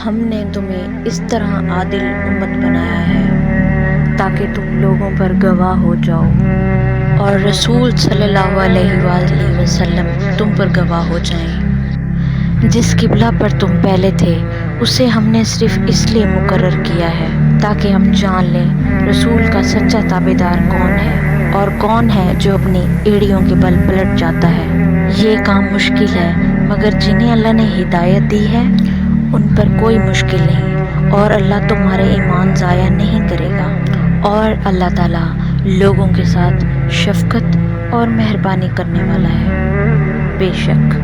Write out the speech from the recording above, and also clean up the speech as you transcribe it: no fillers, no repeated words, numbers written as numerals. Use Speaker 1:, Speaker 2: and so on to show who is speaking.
Speaker 1: ہم نے تمہیں اس طرح عادل امت بنایا ہے تاکہ تم لوگوں پر گواہ ہو جاؤ، اور رسول صلی اللہ علیہ وآلہ وسلم تم پر گواہ ہو جائیں۔ جس قبلہ پر تم پہلے تھے اسے ہم نے صرف اس لیے مقرر کیا ہے تاکہ ہم جان لیں رسول کا سچا تابعدار کون ہے اور کون ہے جو اپنی ایڑیوں کے بل پلٹ جاتا ہے۔ یہ کام مشکل ہے، مگر جنہیں اللہ نے ہدایت دی ہے ان پر کوئی مشکل نہیں، اور اللہ تمہارے ایمان ضائع نہیں کرے گا، اور اللہ تعالیٰ لوگوں کے ساتھ شفقت اور مہربانی کرنے والا ہے۔ بے شک